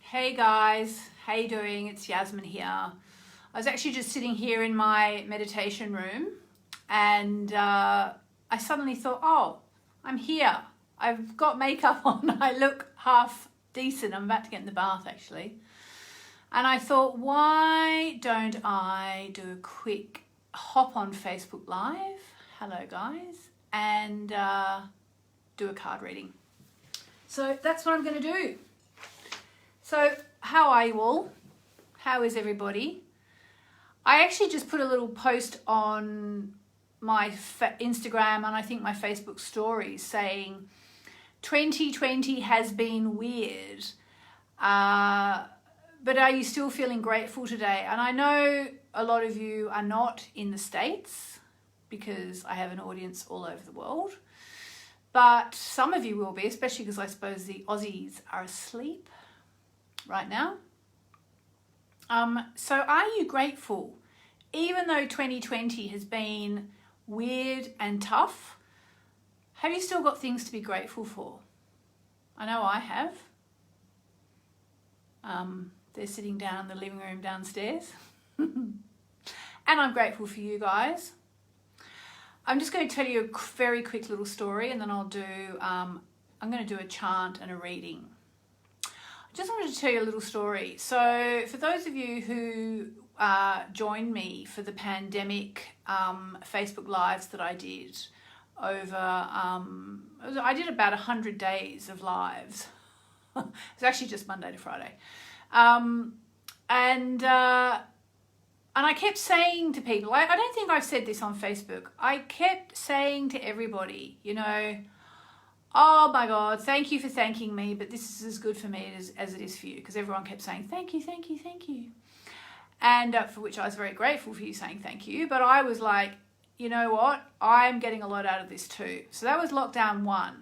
Hey guys, how you doing? It's Yasmin here. I was actually just sitting here in my meditation room and I suddenly thought, oh, I'm here. I've got makeup on. I look half decent. I'm about to get in the bath actually. And I thought, why don't I do a quick hop on Facebook Live? Hello guys. And do a card reading. So that's what I'm going to do. So how are you all? How is everybody? I actually just put a little post on my Instagram and I think my Facebook stories saying 2020 has been weird, but are you still feeling grateful today? And I know a lot of you are not in the States because I have an audience all over the world, but some of you will be, especially because I suppose the Aussies are asleep right now. So are you grateful? Even though 2020 has been weird and tough, have you still got things to be grateful for? I know I have. They're sitting down in the living room downstairs. And I'm grateful for you guys. I'm just going to tell you a very quick little story and then I'll do, I'm going to do a chant and a reading. Just wanted to tell you a little story. So for those of you who joined me for the pandemic Facebook Lives that I did over, I did about 100 days of lives. It's actually just Monday to Friday. And I kept saying to people, I don't think I've said this on Facebook. I kept saying to everybody, you know, oh my God, thank you for thanking me, but this is as good for me as it is for you, because everyone kept saying, thank you, thank you, thank you. And for which I was very grateful for you saying thank you. But I was like, you know what? I'm getting a lot out of this too. So that was lockdown 1.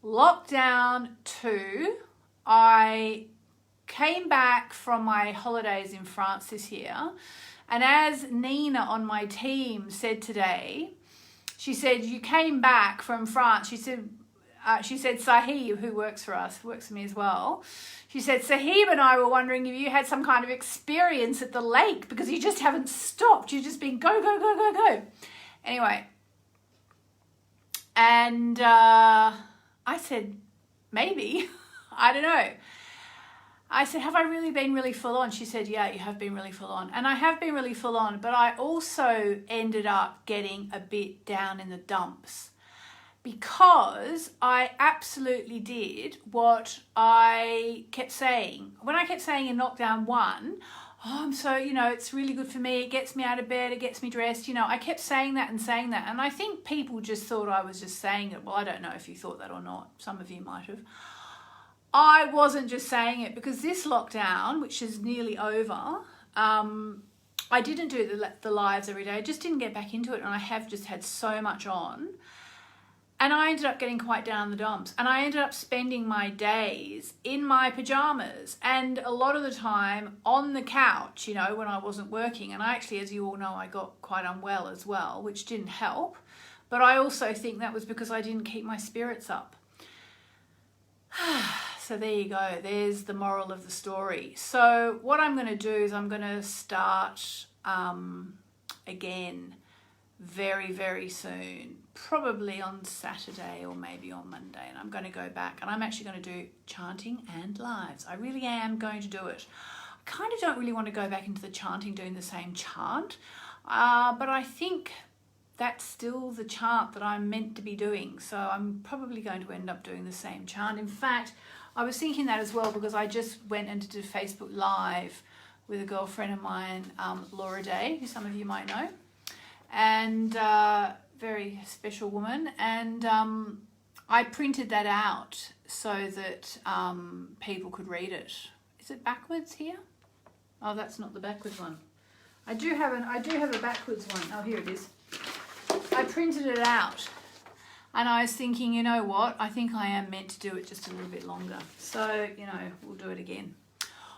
Lockdown 2, I came back from my holidays in France this year. And as Nina on my team said today, she said, you came back from France. She said, Sahib, who works for us, works for me as well. She said, Sahib and I were wondering if you had some kind of experience at the lake because you just haven't stopped. You've just been go, go, go, go, go. Anyway. And I said, maybe. I don't know. I said, have I really been really full on? She said, yeah, you have been really full on. And I have been really full on, but I also ended up getting a bit down in the dumps. Because I absolutely did what I kept saying. When I kept saying in lockdown 1, oh, I'm so, you know, it's really good for me. It gets me out of bed. It gets me dressed. You know, I kept saying that and saying that. And I think people just thought I was just saying it. Well, I don't know if you thought that or not. Some of you might have. I wasn't just saying it because this lockdown, which is nearly over, I didn't do the lives every day. I just didn't get back into it. And I have just had so much on. And I ended up getting quite down the dumps. And I ended up spending my days in my pajamas and a lot of the time on the couch, you know, when I wasn't working. And I actually, as you all know, I got quite unwell as well, which didn't help. But I also think that was because I didn't keep my spirits up. So there you go. There's the moral of the story. So what I'm going to do is I'm going to start again very, very soon, probably on Saturday or maybe on Monday. And I'm going to go back and I'm actually going to do chanting and lives. I really am going to do it. I kind of don't really want to go back into the chanting, doing the same chant, but I think that's still the chant that I'm meant to be doing. So I'm probably going to end up doing the same chant. In fact, I was thinking that as well because I just went and did a Facebook Live with a girlfriend of mine, Laura Day, who some of you might know. And very special woman, and I printed that out so that people could read it. Is it backwards here? Oh, that's not the backwards one. I do have a backwards one. Oh, here it is. I printed it out, and I was thinking, you know what? I think I am meant to do it just a little bit longer. So, you know, we'll do it again.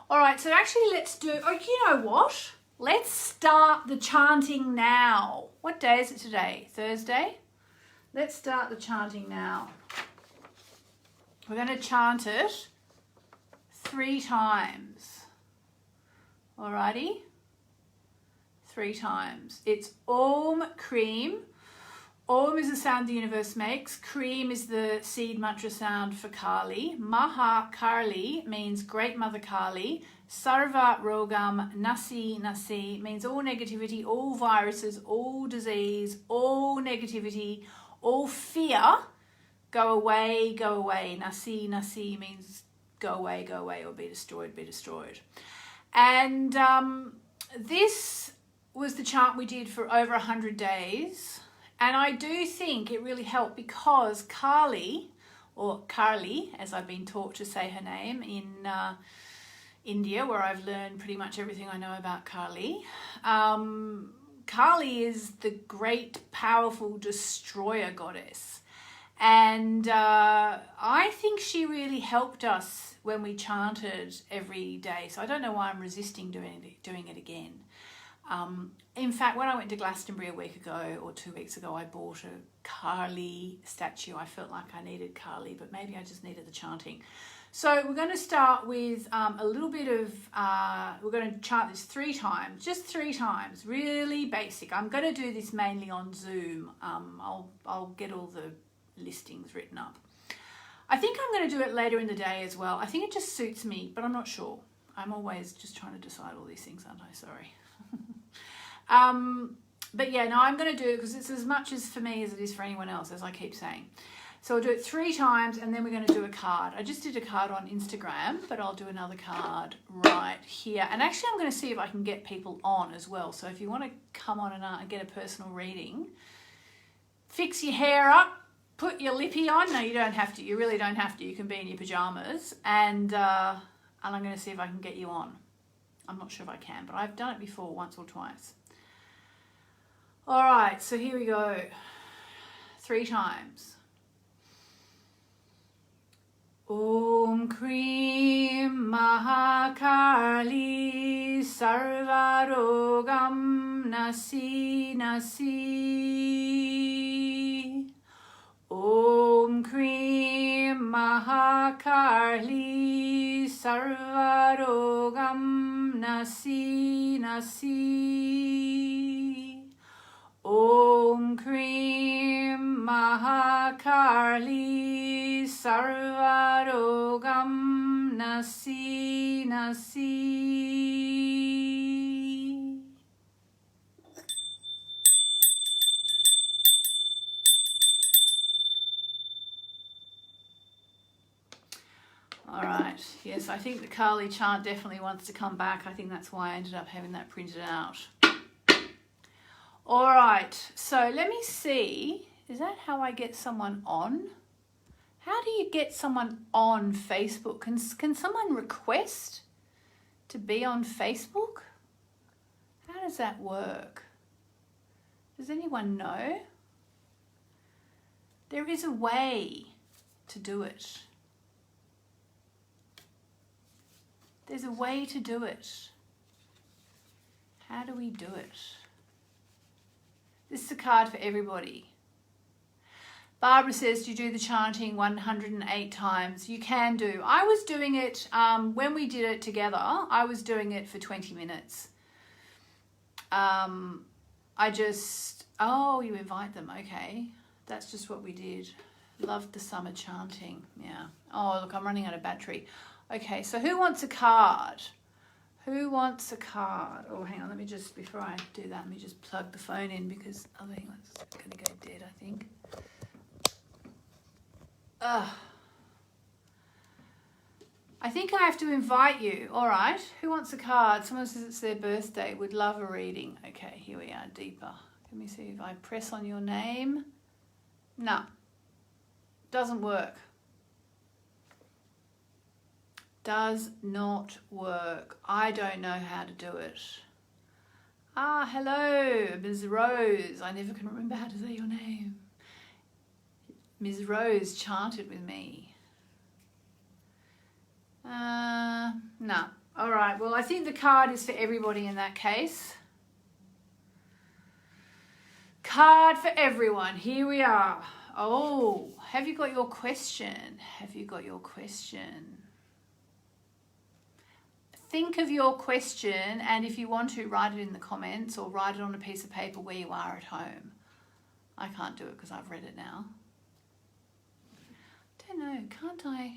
All right. So actually, let's do. Oh, you know what? Let's start the chanting now. What day is it today? Thursday? Let's start the chanting now. We're going to chant it 3 times. Alrighty? 3 times. It's Om Cream. Om is the sound the universe makes. Cream is the seed mantra sound for Kali. Maha Kali means Great Mother Kali. Sarva Rogam Nasi Nasi means all negativity, all viruses, all disease, all negativity, all fear. Go away, go away. Nasi Nasi means go away, or be destroyed, be destroyed. And this was the chant we did for over 100 days. And I do think it really helped because Kali, or Kali, as I've been taught to say her name in India, where I've learned pretty much everything I know about Kali. Kali is the great, powerful destroyer goddess. And I think she really helped us when we chanted every day. So I don't know why I'm resisting doing it again. In fact, when I went to Glastonbury a week ago or 2 weeks ago, I bought a Kali statue. I felt like I needed Kali, but maybe I just needed the chanting. So we're going to start with a little bit of, we're going to chant this 3 times, just 3 times, really basic. I'm going to do this mainly on Zoom. I'll get all the listings written up. I think I'm going to do it later in the day as well. I think it just suits me, but I'm not sure. I'm always just trying to decide all these things, aren't I? Sorry. But yeah, no, I'm going to do it because it's as much as for me as it is for anyone else, as I keep saying. So I'll do it 3 times and then we're going to do a card. I just did a card on Instagram, but I'll do another card right here. And actually I'm going to see if I can get people on as well. So if you want to come on and get a personal reading, fix your hair up, put your lippy on. No, you don't have to. You really don't have to. You can be in your pajamas. And I'm going to see if I can get you on. I'm not sure if I can, but I've done it before once or twice. All right, so here we go. 3 times. Om Krim Mahakali Sarvarogam Nasi Nasi. Om Krim Mahakali Sarvarogam Nasi Nasi. Om Krim Mahakali Sarvarogam Nasi Nasi. All right, yes, I think the Kali chant definitely wants to come back. I think that's why I ended up having that printed out. All right, so let me see. Is that how I get someone on? How do you get someone on Facebook? Can someone request to be on Facebook? How does that work? Does anyone know? There is a way to do it. There's a way to do it. How do we do it? This is a card for everybody. Barbara says, do you do the chanting 108 times? You can do. I was doing it, when we did it together, I was doing it for 20 minutes. Oh, you invite them. Okay. That's just what we did. Loved the summer chanting. Yeah. Oh, look, I'm running out of battery. Okay, so who wants a card? Who wants a card? Oh, hang on, let me just, before I do that, let me just plug the phone in because otherwise it's going to go dead, I think. I think I have to invite you. All right, who wants a card? Someone says it's their birthday, would love a reading. Okay, here we are, deeper. Let me see if I press on your name. No, doesn't work. Does not work. I don't know how to do it. Ah, hello, Ms. Rose. I never can remember how to say your name. Ms. Rose chanted with me. No. All right, well, I think the card is for everybody in that case. Card for everyone. Here we are. Oh, have you got your question? Have you got your question? think of your question, and if you want to, write it in the comments or write it on a piece of paper where you are at home. I can't do it because I've read it now. Don't know, can't I?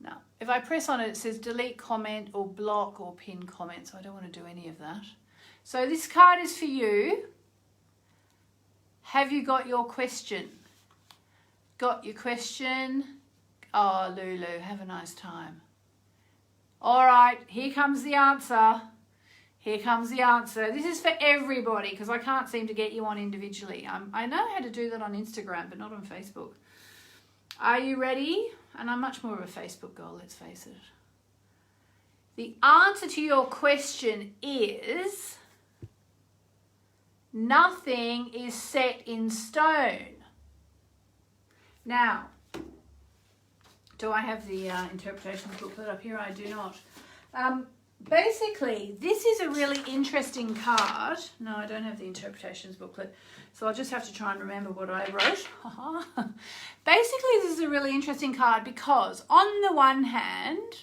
No. If I press on it, it says delete comment or block or pin comment, so I don't want to do any of that. So this card is for you. Have you got your question? Got your question? Oh, Lulu, have a nice time. All right, here comes the answer. Here comes the answer. This is for everybody because I can't seem to get you on individually. I know how to do that on Instagram, but not on Facebook. Are you ready? And I'm much more of a Facebook girl, let's face it. The answer to your question is nothing is set in stone. Now, do I have the interpretation booklet up here? I do not. Basically, this is a really interesting card. No, I don't have the interpretations booklet, so I'll just have to try and remember what I wrote. Basically, this is a really interesting card because on the one hand,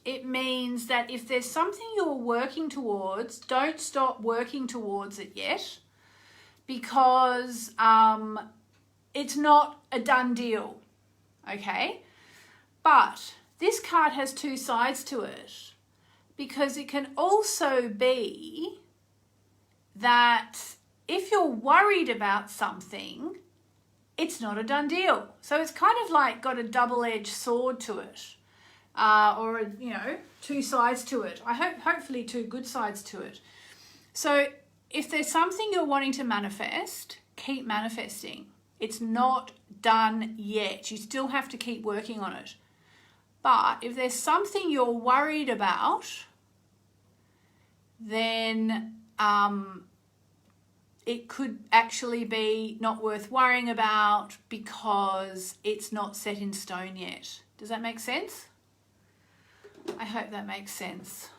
it means that if there's something you're working towards, don't stop working towards it yet, because it's not a done deal, okay? But this card has two sides to it, because it can also be that if you're worried about something, it's not a done deal. So it's kind of like got a double-edged sword to it, or two sides to it. Hopefully two good sides to it. So if there's something you're wanting to manifest, keep manifesting. It's not done yet. You still have to keep working on it. But if there's something you're worried about, then it could actually be not worth worrying about because it's not set in stone yet. Does that make sense? I hope that makes sense.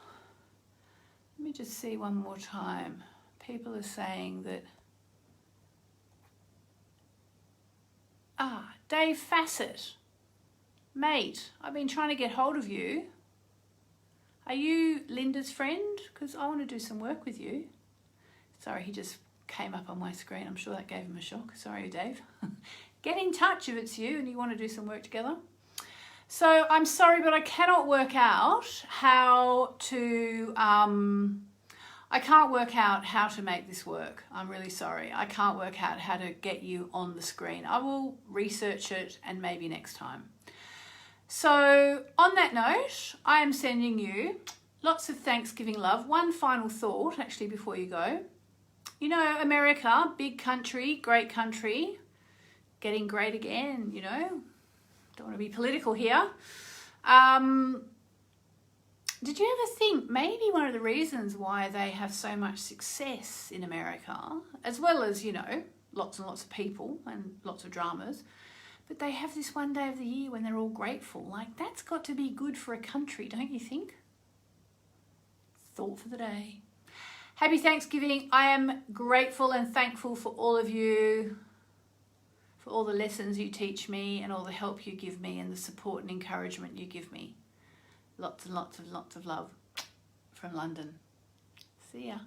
Let me just see one more time. People are saying that... Dave Fassett. Mate, I've been trying to get hold of you. Are you Linda's friend? Because I want to do some work with you. Sorry, he just came up on my screen. I'm sure that gave him a shock. Sorry, Dave. Get in touch if it's you and you want to do some work together. So I'm sorry, but I cannot work out how to... I can't work out how to make this work. I'm really sorry. I can't work out how to get you on the screen. I will research it and maybe next time. So on that note, I am sending you lots of Thanksgiving love. One final thought, actually, before you go. You know, America, big country, great country, getting great again, you know. Don't want to be political here. Did you ever think maybe one of the reasons why they have so much success in America, as well as, you know, lots and lots of people and lots of dramas, but they have this one day of the year when they're all grateful? Like, that's got to be good for a country, don't you think? Thought for the day. Happy Thanksgiving. I am grateful and thankful for all of you, for all the lessons you teach me and all the help you give me and the support and encouragement you give me. Lots and lots of love from London. See ya.